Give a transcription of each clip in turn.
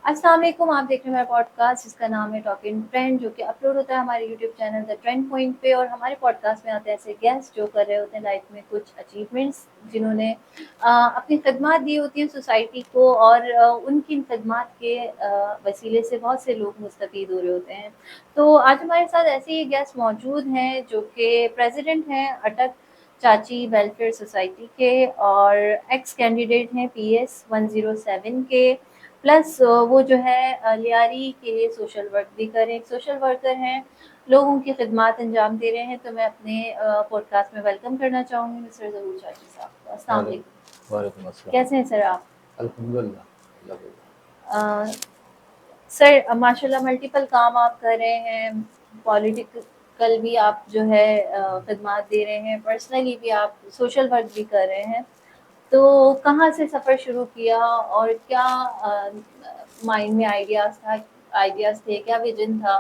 السلام علیکم، آپ دیکھ رہے ہیں میرا پوڈ کاسٹ جس کا نام ہے ٹاکنگ ٹرینڈ، جو کہ اپلوڈ ہوتا ہے ہمارے YouTube channel the trend point پہ. اور ہمارے پوڈ کاسٹ میں آتے ہیں ایسے گیسٹ جو کر رہے ہوتے ہیں لائف میں کچھ اچیومنٹس، جنہوں نے اپنی خدمات دی ہوتی ہیں سوسائٹی کو، اور ان کی خدمات کے وسیلے سے بہت سے لوگ مستفید ہو رہے ہوتے ہیں. تو آج ہمارے ساتھ ایسے ہی گیسٹ موجود ہیں جو کہ پریزیڈنٹ ہیں اٹک چاچی ویلفیئر سوسائٹی کے، اور ایکس کینڈیڈیٹ ہیں PS 107 کے، پلس وہ جو ہے لیاری کے لیے سوشل ورک بھی کریں، ایک سوشل ورکر ہیں، لوگوں کی خدمات انجام دے رہے ہیں. تو میں اپنے پوڈ کاسٹ میں ویلکم کرنا چاہوں گی مسٹر ظہور چاچی صاحب کو. السلام علیکم. وعلیکم السلام. کیسے ہیں سر آپ؟ الحمد للہ اللہ کا. سر ماشاء اللہ ملٹیپل کام آپ کر رہے ہیں، پولیٹیکل بھی آپ جو ہے خدمات دے رہے ہیں، پرسنلی بھی آپ سوشل ورک بھی کر رہے ہیں. تو کہاں سے سفر شروع کیا اور کیا مائنڈ میں آئیڈیاز تھے، کیا ویژن تھا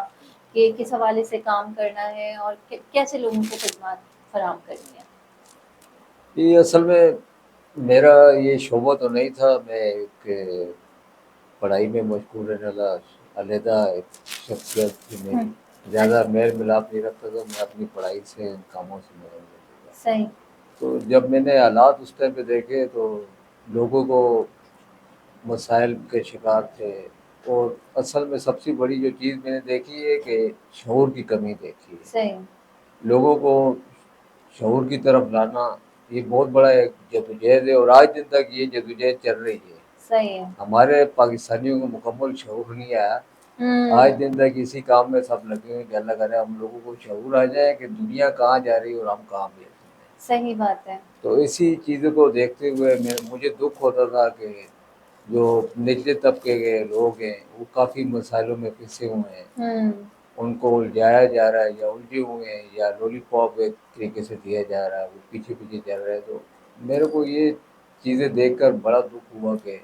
کہ کس حوالے سے کام کرنا ہے اور کیسے لوگوں کو خدمات فراہم کرنی ہے؟ یہ اصل میں میرا یہ شعبہ تو نہیں تھا. میں ایک پڑھائی میں مشغول رہنے والا علیحدہ ایک شخصیت تھی میری. زیادہ میل ملاپ نہیں رکھتا تھا. میں اپنی پڑھائی سے ان کاموں سے محروم رہتا تھا. صحیح. تو جب میں نے حالات اس ٹائم پہ دیکھے تو لوگوں کو مسائل کے شکار تھے، اور اصل میں سب سے بڑی جو چیز میں نے دیکھی ہے کہ شعور کی کمی دیکھی ہے. صحیح. لوگوں کو شعور کی طرف لانا یہ بہت بڑا ایک جدوجہد ہے، اور آج دن تک یہ جدوجہد چل رہی ہے. صحیح ہے. ہمارے پاکستانیوں کو مکمل شعور نہیں آیا. آج دن تک اسی کام میں سب لگے ہوئے کہ اللہ کرے ہم لوگوں کو شعور آ جائے کہ دنیا کہاں جا رہی ہے اور ہم کہاں بھی. صحیح بات ہے. تو اسی چیزوں کو دیکھتے ہوئے مجھے دکھ ہوتا تھا کہ جو نچلے طبقے کے لوگ ہیں وہ کافی مسائلوں میں پھنسے ہوئے ہیں. ان کو الجھایا جا رہا ہے یا الجھے ہوئے ہیں یا لولی پاپ ایک طریقے سے دیا جا رہا ہے، وہ پیچھے پیچھے چل رہا ہے. تو میرے کو یہ چیزیں دیکھ کر بڑا دکھ ہوا کہ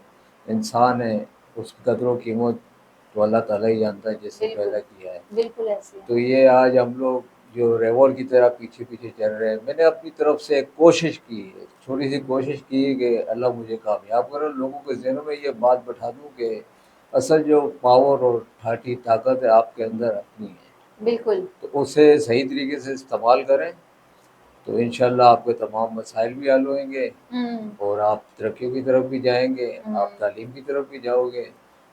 انسان ہے، اس کی قدر و قیمت تو اللہ تعالیٰ ہی جانتا ہے جس سے پیدا کیا ہے. بالکل ایسے. تو یہ آج ہم لوگ جو ریوال کی طرح پیچھے پیچھے چل رہے ہیں. میں نے اپنی طرف سے ایک کوشش کی، چھوٹی سی کوشش کی کہ اللہ مجھے کامیاب کرے، لوگوں کے ذہنوں میں یہ بات بٹھا دوں کہ اصل جو پاور اور ٹھاٹھی طاقت ہے آپ کے اندر اپنی ہے. بالکل. تو اسے صحیح طریقے سے استعمال کریں تو انشاءاللہ آپ کے تمام مسائل بھی حل ہوئیں گے، اور آپ ترقی کی طرف بھی جائیں گے، آپ تعلیم کی طرف بھی جاؤ گے،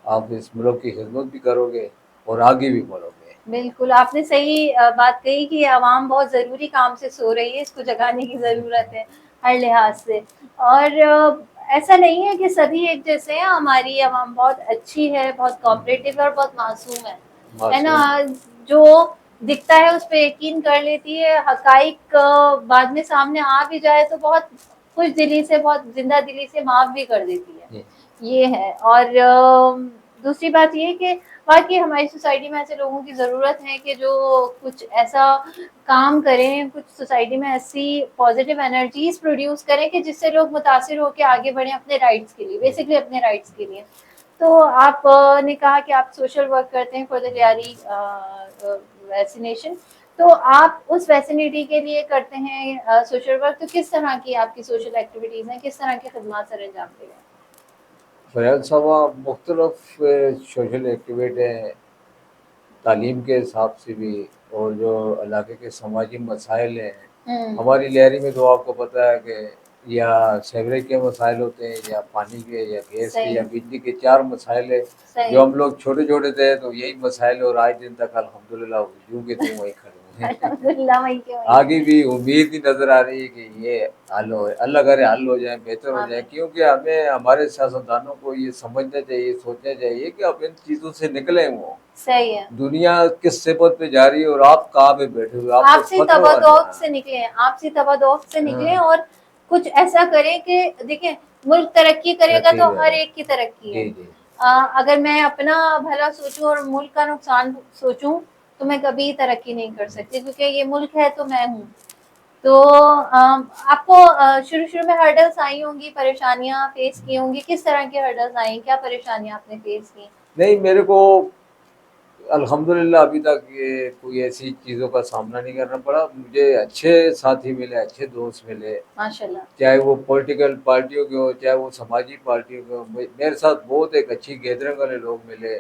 آپ اس ملک کی خدمت بھی کرو گے اور آگے بھی بڑھو گے. بالکل آپ نے صحیح بات کہی کہ عوام بہت ضروری کام سے سو رہی ہے، اس کو جگانے کی ضرورت ہے ہر لحاظ سے. اور ایسا نہیں ہے کہ سبھی ایک جیسے ہیں، ہماری عوام بہت اچھی ہے، بہت کوآپریٹو ہے اور بہت معصوم ہے نا. جو دکھتا ہے اس پہ یقین کر لیتی ہے، حقائق بعد میں سامنے آ بھی جائے تو بہت خوش دلی سے، بہت زندہ دلی سے معاف بھی کر دیتی ہے. یہ ہے. اور دوسری بات یہ کہ باقی ہماری سوسائٹی میں ایسے لوگوں کی ضرورت ہے کہ جو کچھ ایسا کام کریں، کچھ سوسائٹی میں ایسی پازیٹیو انرجیز پروڈیوس کریں کہ جس سے لوگ متاثر ہو کے آگے بڑھیں اپنے رائٹس کے لیے، بیسکلی اپنے رائٹس کے لیے. تو آپ نے کہا کہ آپ سوشل ورک کرتے ہیں فار دا لیاری ویکسینیشن. تو آپ اس ویکسینیٹی کے لیے کرتے ہیں سوشل ورک. تو کس طرح کی آپ کی سوشل ایکٹیویٹیز ہیں، کس طرح کی خدمات سر انجام دے رہے ہیں؟ فیاض صاحب مختلف سوشل ایکٹیویٹی ہیں، تعلیم کے حساب سے بھی، اور جو علاقے کے سماجی مسائل ہیں. ہماری لیاری میں تو آپ کو پتہ ہے کہ یا سیوریج کے مسائل ہوتے ہیں، یا پانی کے، یا گیس کے، یا بجلی کے، 4 مسائل ہیں. جو ہم لوگ چھوٹے چھوٹے تھے تو یہی مسائل، اور آج دن تک الحمدللہ یوں کہ تم وہیں کھڑے ہیں. آگے بھی امید ہی نظر آ رہی ہے کہ یہ حل ہو، اللہ کرے حل ہو جائے، بہتر ہو جائے. کیونکہ ہمیں ہمارے سیاستدانوں کو یہ سمجھنا چاہیے، سوچنا چاہیے کہ اب ان چیزوں سے نکلیں. وہ صحیح ہے. دنیا کس صفت پہ جا رہی ہے اور آپ کہاں پہ بیٹھے ہوئے، آپ سے تبادوق سے نکلیں، آپ سے تبادوق سے نکلیں اور کچھ ایسا کریں کہ دیکھیں ملک ترقی کرے گا تو ہر ایک کی ترقی ہے. اگر میں اپنا بھلا سوچوں اور ملک کا نقصان سوچوں تو میں کبھی ترقی نہیں کر سکتی، کیونکہ یہ ملک ہے تو میں ہوں. تو آپ کو شروع میں ہرڈلس آئی ہوں گی، پریشانیاں فیس کی ہوں گی. کس طرح کی ہرڈلس آئی، کیا پریشانیاں آپ نے فیس کی؟ نہیں، میرے کو الحمدللہ ابھی تک یہ کوئی ایسی چیزوں کا سامنا نہیں کرنا پڑا. مجھے اچھے ساتھی ملے, اچھے دوست ملے, ماشاءاللہ. چاہے وہ پولیٹیکل پارٹیوں کے ہو, چاہے وہ سماجی پارٹیوں کے ہو. میرے ساتھ بہت ایک اچھی گیدرنگ والے لوگ ملے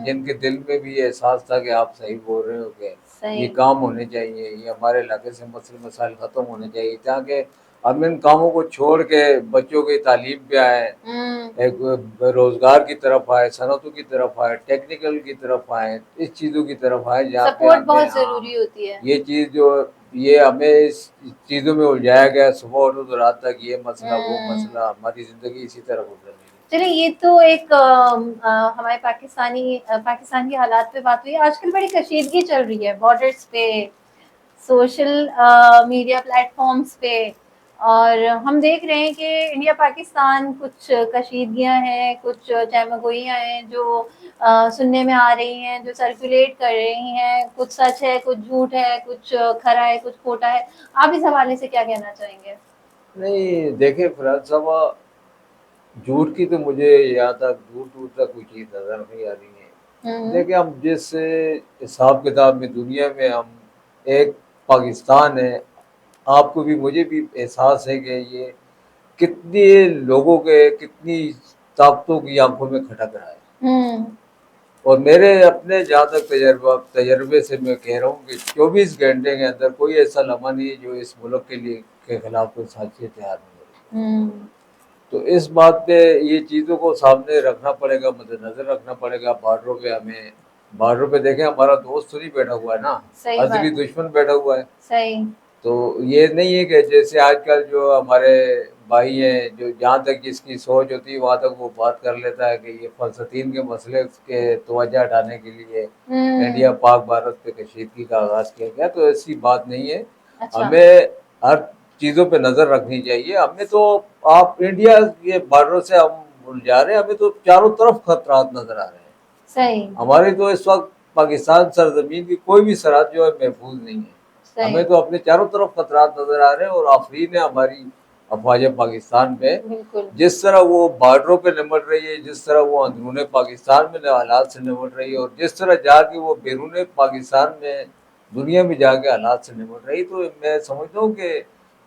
جن کے دل میں بھی یہ احساس تھا کہ آپ صحیح بول رہے ہو, کہ یہ کام ہونے چاہیے, یہ ہمارے علاقے سے مسئلے مسائل ختم ہونے چاہیے, تاکہ ہم ان کاموں کو چھوڑ کے بچوں کی تعلیم پہ آئیں, ایک روزگار کی طرف آئے, صنعتوں کی طرف آئے, ٹیکنیکل کی طرف آئے, اس چیزوں کی طرف آئے جہاں پہ سپورٹ بہت ضروری ہوتی ہے. یہ چیز جو یہ ہمیں اس چیزوں میں الجھایا گیا, صبح اٹھو تو رات تک یہ مسئلہ وہ مسئلہ, ہماری زندگی اسی طرح گزر رہی ہے. چلے یہ تو ایک ہمارے پاکستان کے حالات پہ بات ہوئی. آج کل بڑی کشیدگی چل رہی ہے بارڈرز پہ, سوشل میڈیا پلیٹ فارمز پہ, اور ہم دیکھ رہے ہیں کہ انڈیا پاکستان کچھ کشیدگیاں ہیں, کچھ چہمگوئیاں ہیں جو سننے میں آ رہی ہیں, جو سرکولیٹ کر رہی ہیں. کچھ سچ ہے, کچھ جھوٹ ہے, کچھ کھرا ہے, کچھ کھوٹا ہے. آپ اس حوالے سے کیا کہنا چاہیں گے؟ نہیں دیکھیں فراز صاحبہ, جھوٹ کی تو مجھے یہاں تک دور دور تک کوئی چیز نظر نہیں آ رہی ہے. دیکھیں ہم جس حساب کتاب میں دنیا میں ہم ایک پاکستان ہے, آپ کو بھی مجھے بھی احساس ہے کہ یہ کتنے لوگوں کے کتنی طاقتوں کی آنکھوں میں کھٹک رہا ہے. اور میرے اپنے جہاں تک تجربے سے میں کہہ رہا ہوں کہ 24 گھنٹے کے اندر کوئی ایسا لمحہ نہیں جو اس ملک کے خلاف کوئی سازشیں تیار نہیں ہو. تو اس بات پہ یہ چیزوں کو سامنے رکھنا پڑے گا, مد نظر رکھنا پڑے گا. بارڈروں پہ ہمیں, بارڈروں پہ دیکھیں ہمارا دوست تو نہیں بیٹھا ہوا ہے نا, ازلی دشمن بیٹھا ہوا ہے. صحیح. تو یہ نہیں ہے کہ جیسے آج کل جو ہمارے بھائی ہیں, جو جہاں تک جس کی سوچ ہوتی ہے وہاں تک وہ بات کر لیتا ہے کہ یہ فلسطین کے مسئلے کے توجہ ہٹانے کے لیے انڈیا پاک بھارت پہ کشیدگی کا آغاز کیا گیا. تو ایسی بات نہیں ہے. ہمیں ہر چیزوں پہ نظر رکھنی چاہیے. ہمیں تو آپ انڈیا کے بارڈروں سے ہم جا رہے ہیں, ہمیں تو چاروں طرف خطرات نظر آ رہے ہیں. صحیح. ہماری تو اس وقت پاکستان سرزمین کی کوئی بھی سرحد جو ہے محفوظ نہیں ہے. ہمیں تو اپنے چاروں طرف خطرات نظر آ رہے ہیں, اور آفرین ہے ہماری افواج پاکستان پہ, جس طرح وہ بارڈروں پہ نمٹ رہی ہے, جس طرح وہ اندرون پاکستان میں حالات سے نمٹ رہی ہے, اور جس طرح جا کے وہ بیرون پاکستان میں دنیا میں جا کے حالات سے نمٹ رہی. تو میں سمجھتا ہوں کہ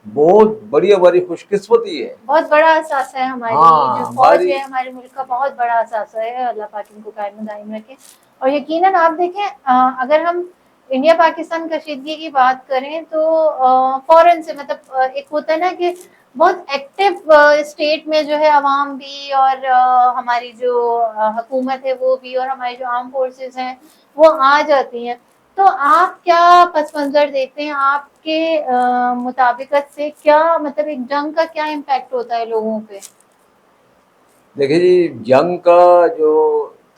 بہت بڑی ہماری خوش قسمتی ہے, بہت بڑا اثاثہ ہے ہماری جو فوج ہے, ہمارے ملک کا بہت بڑا اثاثہ ہے. اللہ پاک ان کو قائم دائم رکھے. اور یقیناً آپ دیکھیں, اگر ہم انڈیا پاکستان کشیدگی کی بات کریں تو فوراً سے, مطلب ایک ہوتا ہے نا کہ بہت ایکٹیو اسٹیٹ میں جو ہے عوام بھی, اور ہماری جو حکومت ہے وہ بھی, اور ہماری جو آرم فورسز ہیں وہ آ جاتی ہیں. تو آپ کیا پس منظر دیکھتے ہیں؟ آپ کے مطابقت سے کیا مطلب ایک جنگ کا کیا امپیکٹ ہوتا ہے لوگوں پہ؟ دیکھیں جی, جنگ کا جو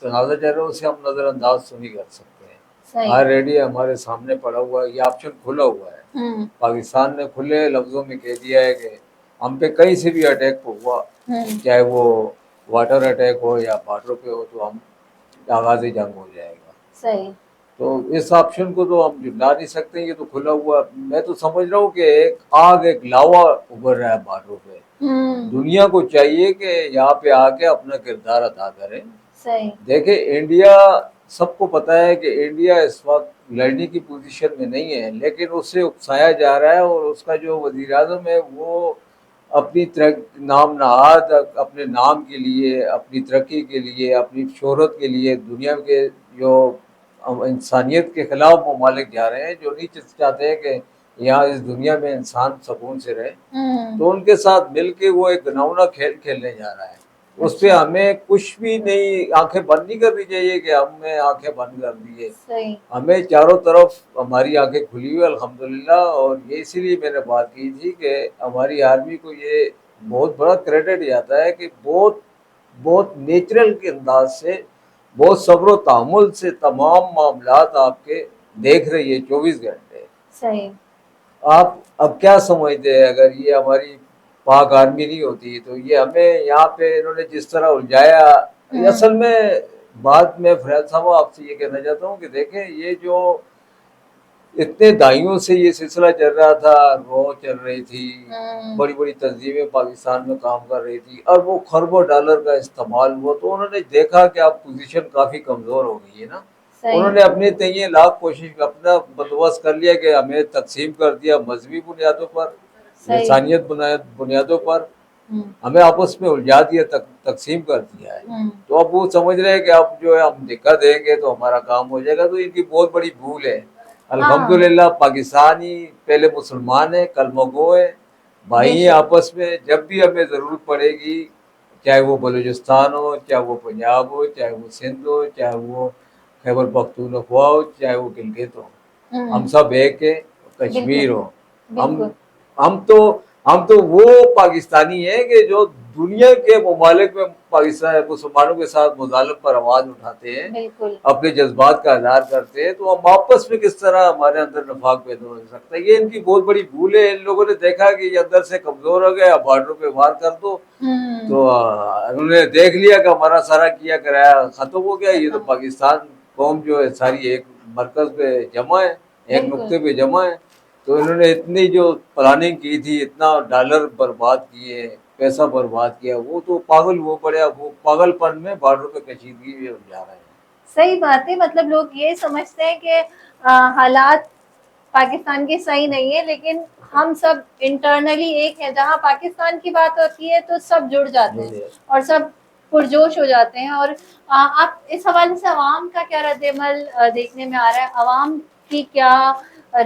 تنازع چل رہا ہے اسے ہم نظر انداز تو نہیں کر سکتے ہیں. آلریڈی ہمارے سامنے پڑا ہوا ہے, یہ آپشن کھلا ہوا ہے. پاکستان نے کھلے لفظوں میں کہہ دیا ہے کہ ہم پہ کہیں سے بھی اٹیک ہوا, چاہے وہ واٹر اٹیک ہو یا بارڈر پہ ہو, تو ہم آغاز جنگ ہو جائے گا. صحیح. تو اس آپشن کو تو ہم جھٹلا نہیں سکتے, یہ تو کھلا ہوا. میں تو سمجھ رہا ہوں کہ ایک آگ, ایک لاوا ابھر رہا ہے بارڈروں پہ. دنیا کو چاہیے کہ یہاں پہ آ کے اپنا کردار ادا کرے. دیکھیں انڈیا, سب کو پتا ہے کہ انڈیا اس وقت لڑنے کی پوزیشن میں نہیں ہے, لیکن اس سے اکسایا جا رہا ہے. اور اس کا جو وزیر اعظم ہے وہ اپنی نام نہاد, اپنے نام کے لیے, اپنی ترقی کے لیے, اپنی شہرت کے لیے دنیا کے جو انسانیت کے خلاف ممالک جا رہے ہیں, جو نہیں چاہتے ہیں کہ یہاں اس دنیا میں انسان سکون سے رہے, تو ان کے ساتھ مل کے وہ ایک گھناؤنا کھیل کھیلنے جا رہا ہے. اس پہ ہمیں کچھ بھی نہیں, آنکھیں بند نہیں کرنی چاہیے کہ ہم نے آنکھیں بند کر دی ہے. ہمیں چاروں طرف ہماری آنکھیں کھلی ہوئی الحمدللہ. اور یہ اسی لیے میں نے بات کی تھی کہ ہماری آرمی کو یہ بہت بڑا کریڈٹ جاتا ہے کہ بہت نیچرل کے انداز سے, بہت صبر و تحمل سے تمام معاملات آپ کے دیکھ رہی ہے 24 گھنٹے. صحیح. آپ اب کیا سمجھتے ہیں, اگر یہ ہماری پاک آرمی نہیں ہوتی تو یہ ہمیں یہاں پہ انہوں نے جس طرح الجھایا. اصل میں بات میں فریاد صاحب آپ سے یہ کہنا چاہتا ہوں کہ دیکھیں یہ جو اتنے دہائیوں سے یہ سلسلہ چل رہا تھا, رو چل رہی تھی, بڑی بڑی تنظیمیں پاکستان میں کام کر رہی تھی, اور وہ خربوں ڈالر کا استعمال ہوا, تو انہوں نے دیکھا کہ اب پوزیشن کافی کمزور ہو گئی ہے نا, انہوں نے اپنے تئیں لاکھ کوشش اپنا بندوبست کر لیا کہ ہمیں تقسیم کر دیا مذہبی بنیادوں پر، لسانیت بنیادوں پر، ہمیں آپس میں الجھا دیا، تقسیم کر دیا ہے. تو اب وہ سمجھ رہے ہیں کہ اب جو ہے ہم دقت دیں گے تو ہمارا کام ہو جائے گا. تو ان کی بہت بڑی بھول ہے. الحمدللہ پاکستانی پہلے مسلمان ہیں، کلمہ گو ہے، بھائی ہیں آپس میں. جب بھی ہمیں ضرورت پڑے گی، چاہے وہ بلوچستان ہو، چاہے وہ پنجاب ہو، چاہے وہ سندھ ہو، چاہے وہ خیبر پختونخوا ہو، چاہے وہ گلگت ہو، ہم سب ایک ہیں. کشمیر ہو، ہم تو وہ پاکستانی ہیں کہ جو دنیا کے ممالک میں پاکستان مسلمانوں کے ساتھ مظالم پر آواز اٹھاتے ہیں، اپنے جذبات کا اظہار کرتے ہیں. تو ہم آپس میں کس طرح ہمارے اندر نفاق پیدا ہو سکتا ہے؟ یہ ان کی بہت بڑی بھول ہے. ان لوگوں نے دیکھا کہ یہ اندر سے کمزور ہو گئے، بارڈروں پہ وار کر دو. تو انہوں نے دیکھ لیا کہ ہمارا سارا کیا کرایہ ختم ہو گیا. یہ تو پاکستان قوم جو ہے ساری ایک مرکز پہ جمع ہے، ایک نقطے پہ جمع ہے. تو انہوں نے اتنی جو پلاننگ کی تھی، اتنا ڈالر برباد کیے، پیسہ برباد کیا، وہ تو پاگل ہو پڑے. وہ پاگل پن میں بارڈر پہ کشیدگی بھی جا رہے ہیں. صحیح بات ہے. مطلب لوگ یہ سمجھتے ہیں کہ حالات پاکستان کے صحیح نہیں ہے، لیکن ہم سب انٹرنلی ایک ہیں. جہاں پاکستان کی بات ہوتی ہے تو سب جڑ جاتے ہیں اور سب پرجوش ہو جاتے ہیں. اور آپ اس حوالے سے عوام کا کیا رد عمل دیکھنے میں آ رہا ہے؟ عوام کی کیا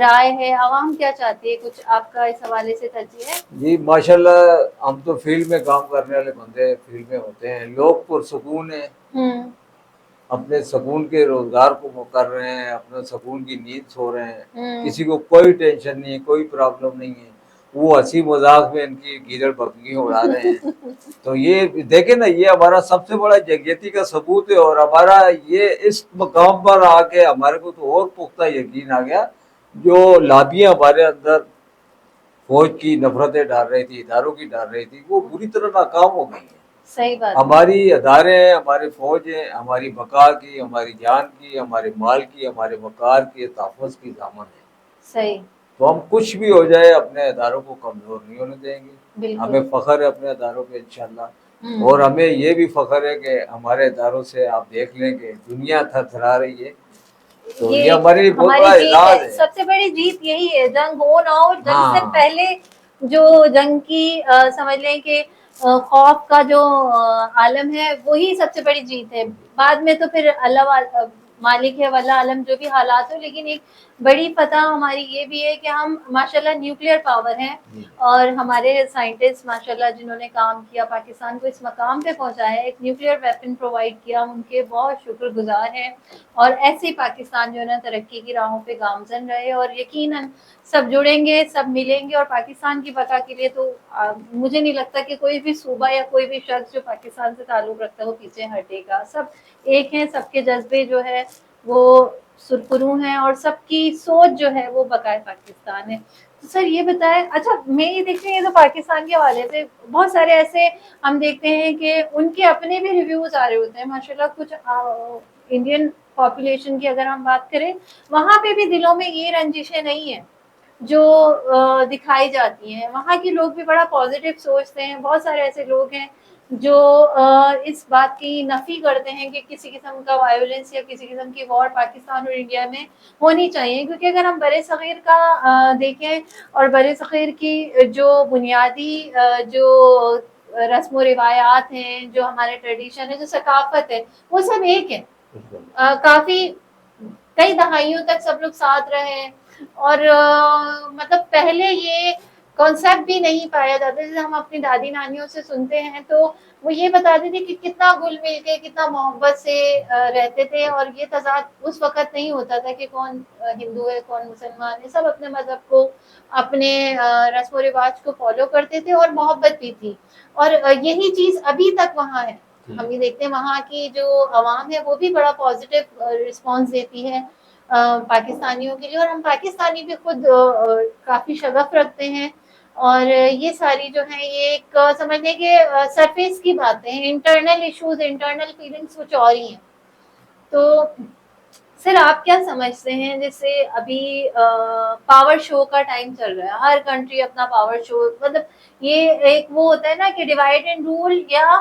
رائے ہے؟ عوام کیا چاہتی ہے؟ کچھ آپ کا اس حوالے سے ترجیح ہے؟ جی ماشاءاللہ، ہم تو فیلڈ میں کام کرنے والے بندے فیلڈ میں ہوتے ہیں. لوگ پرسکون ہیں، اپنے سکون کے روزگار کو کر رہے ہیں، اپنے سکون کی نیند سو رہے ہیں. کسی کو کوئی ٹینشن نہیں ہے، کوئی پرابلم نہیں ہے. وہ ہنسی مذاق میں ان کی گیدڑ بکریاں اڑا رہے ہیں. تو یہ دیکھیں نا، یہ ہمارا سب سے بڑا یکجہتی کا ثبوت ہے. اور ہمارا یہ اس مقام پر آ کے ہمارے کو تو اور پختہ یقین آ گیا. جو لابیاں ہمارے اندر فوج کی نفرتیں ڈال رہی تھی، اداروں کی ڈال رہی تھی، وہ بری طرح ناکام ہو گئی ہیں. صحیح بات. ہماری ادارے ہیں، ہماری فوج ہیں، ہماری بقا کی، ہماری جان کی، ہمارے مال کی، ہمارے وقار کی، تحفظ کی ضامن ہے. صحیح. تو ہم کچھ بھی ہو جائے اپنے اداروں کو کمزور نہیں ہونے دیں گے. ہمیں فخر ہے اپنے اداروں پہ انشاءاللہ. اور ہمیں یہ بھی فخر ہے کہ ہمارے اداروں سے آپ دیکھ لیں کہ دنیا تھر تھرا رہی ہے. تو یہ ہمارے لیے بہت بڑا اعزاز ہے. سب سے بڑی جیت یہی ہے. جنگ ہو نہ ہو، جنگ سے پہلے جو جنگ کی سمجھ لیں کہ خوف کا جو عالم ہے، وہی سب سے بڑی جیت ہے. بعد میں تو پھر اللہ مالک ہے واللہ عالم جو بھی حالات ہو. لیکن ایک بڑی فتح ہماری یہ بھی ہے کہ ہم ماشاءاللہ نیوکلیئر پاور ہیں. اور ہمارے سائنٹسٹ ماشاءاللہ جنہوں نے کام کیا، پاکستان کو اس مقام پہ پہنچایا ہے، ایک نیوکلیئر ویپن پرووائڈ کیا، ہم ان کے بہت شکر گزار ہیں. اور ایسے ہی پاکستان جو ہے نا ترقی کی راہوں پہ گامزن رہے. اور یقیناً سب جڑیں گے، سب ملیں گے. اور پاکستان کی بقا کے لیے تو مجھے نہیں لگتا کہ کوئی بھی صوبہ یا کوئی بھی شخص جو پاکستان سے تعلق رکھتا ہے وہ پیچھے ہٹے گا. سب ایک ہیں، سب کے جذبے جو ہے وہ سرخرو ہیں، اور سب کی سوچ جو ہے وہ بقائے پاکستان ہے. تو سر یہ بتائیں، اچھا میں یہ دیکھتی ہوں، یہ تو پاکستان کے حوالے سے بہت سارے ایسے ہم دیکھتے ہیں کہ ان کے اپنے بھی ریویوز آ رہے ہوتے ہیں ماشاءاللہ. کچھ انڈین پاپولیشن کی اگر ہم بات کریں، وہاں پہ بھی دلوں میں یہ رنجشیں نہیں ہیں جو دکھائی جاتی ہیں. وہاں کے لوگ بھی بڑا پازیٹیو سوچتے ہیں. بہت سارے ایسے لوگ ہیں جو اس بات کی نفی کرتے ہیں کہ کسی قسم کا وائلنس یا کسی قسم کی وار پاکستان اور انڈیا میں ہونی چاہیے. کیونکہ اگر ہم بر صغیر کا دیکھیں اور بر صغیر کی جو بنیادی جو رسم و روایات ہیں، جو ہمارے ٹریڈیشن ہے، جو ثقافت ہے، وہ سب ایک ہے. کافی کئی دہائیوں تک سب لوگ ساتھ رہے ہیں. اور مطلب پہلے یہ کانسیپٹ بھی نہیں پایا جاتا. جیسے ہم اپنی دادی نانیوں سے سنتے ہیں تو وہ یہ بتاتے تھے کہ کتنا گل مل کے، کتنا محبت سے رہتے تھے. اور یہ تضاد اس وقت نہیں ہوتا تھا کہ کون ہندو ہے کون مسلمان ہے. سب اپنے مذہب کو، اپنے رسم و رواج کو فالو کرتے تھے، اور محبت بھی تھی. اور یہی چیز ابھی تک وہاں ہے. ہم یہ دیکھتے ہیں وہاں کی جو عوام ہے وہ بھی بڑا پازیٹیو رسپانس دیتی ہے پاکستانیوں کے لیے. اور ہم پاکستانی بھی خود کافی شغف رکھتے ہیں. اور یہ ساری جو ہیں یہ ایک سمجھ لیں کہ سرفیس کی باتیں ہیں. انٹرنل ایشوز، انٹرنل فیلنگز کچھ اور ہی ہیں. تو سر آپ کیا سمجھتے ہیں؟ جیسے ابھی پاور شو کا ٹائم چل رہا ہے، ہر کنٹری اپنا پاور شو، مطلب یہ ایک وہ ہوتا ہے نا کہ ڈیوائڈ اینڈ رول، یا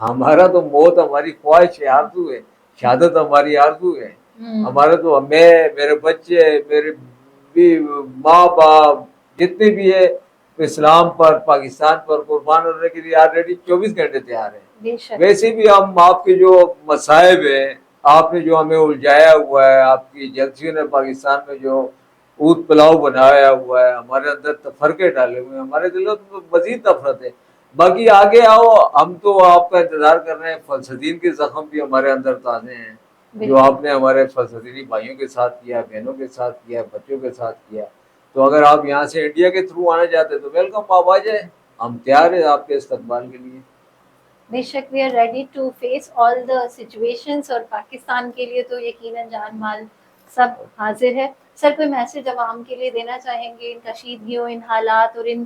ہمارا تو موت ہماری خواہش ہے، آرزو ہے، شہادت ہماری آرزو ہے. ہمارا تو میں، میرے بچے، میرے ماں باپ جتنے بھی ہے اسلام پر، پاکستان پر قربان ہونے کے لیے آلریڈی 24 گھنٹے تیار ہیں. ویسے بھی ہم آپ کے جو مصائب ہیں، آپ نے جو ہمیں الجھایا ہوا ہے، آپ کی ایجنسیوں نے پاکستان میں جو اوت پلاؤ بنایا ہوا ہے، ہمارے اندر تفرقے ڈالے ہوئے ہیں، ہمارے دلوں میں مزید نفرت ہے. باقی آگے آؤ، ہم تو آپ کا انتظار کر رہے ہیں. فلسطین کے زخم بھی ہمارے اندر تازے ہیں، جو آپ نے ہمارے فلسطینی بھائیوں کے ساتھ کیا، بہنوں کے ساتھ کیا، بچوں کے ساتھ کیا. تو اگر آپ یہاں سے انڈیا کے تھرو آنا چاہتے ہیں تو ویلکم، آپ آ جائیں، ہم تیار ہیں آپ کے استقبال کے لیے. بے شک we are ready to face all the situations, اور پاکستان کے لیے تو یقیناً جان مال سب حاضر ہے. سر کوئی میسج عوام کے لیے دینا چاہیں گے ان کشیدگیوں، ان حالات اور ان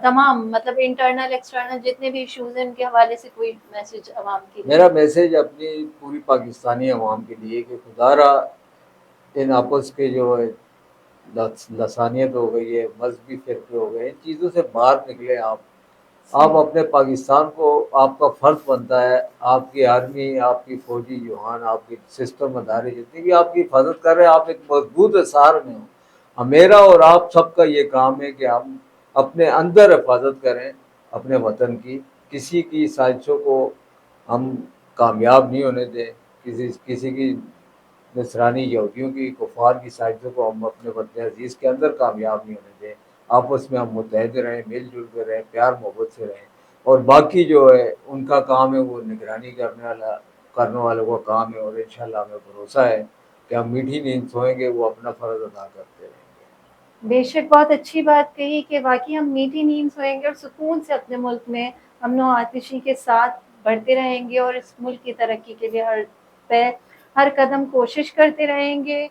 تمام مطلب انٹرنل ایکسٹرنل جتنے بھی ایشوز ہیں ان کے حوالے سے کوئی میسج عوام کے لیے؟ میرا میسج اپنی پوری پاکستانی عوام کے لیے کہ خدا را ان آپس کے جو لسانیت ہو گئی ہے، مذہبی فرقے ہو گئے، ان چیزوں سے باہر نکلے. آپ اپنے پاکستان کو، آپ کا فرض بنتا ہے، آپ کی آرمی، آپ کی فوجی جوان، آپ کی سسٹم ادارے جتنی بھی آپ کی حفاظت کر رہے ہیں، آپ ایک مضبوط اثار میں ہوں. میرا اور آپ سب کا یہ کام ہے کہ ہم اپنے اندر حفاظت کریں اپنے وطن کی. کسی کی سازشوں کو ہم کامیاب نہیں ہونے دیں، کسی کی نصرانی یہودیوں کی، کفار کی سازشوں کو ہم اپنے وطن عزیز کے اندر کامیاب نہیں ہونے دیں. آپس میں ہم متحد رہیں، مل جل کے رہیں، پیار محبت سے رہیں. اور باقی جو ہے ان کا کام ہے وہ نگرانی کرنے والوں کا کام ہے. اور انشاءاللہ ہمیں بھروسہ ہے کہ ہم میٹھی نیند سوئیں گے، وہ اپنا فرض ادا کرتے رہیں گے. بے شک بہت اچھی بات کہی کہ واقعی ہم میٹھی نیند سوئیں گے اور سکون سے اپنے ملک میں امن و آتشی کے ساتھ بڑھتے رہیں گے، اور اس ملک کی ترقی کے لیے ہر قدم کوشش کرتے رہیں گے.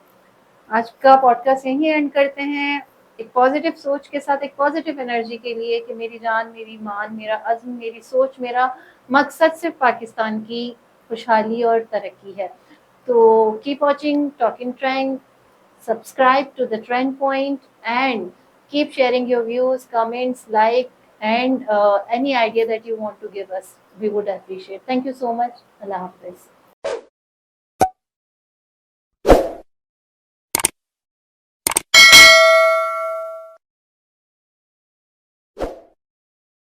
آج کا پوڈ کاسٹ یہیں اینڈ کرتے ہیں، ایک پازیٹیو سوچ کے ساتھ، ایک پازیٹیو انرجی کے لیے کہ میری جان، میری مان، میرا عزم، میری سوچ، میرا مقصد صرف پاکستان کی خوشحالی اور ترقی ہے. تو keep watching talking trend, subscribe to the Trend Point, and keep sharing your views, comments, like, and any idea that you want to give us. We would appreciate. Thank you so much. Allah Hafiz.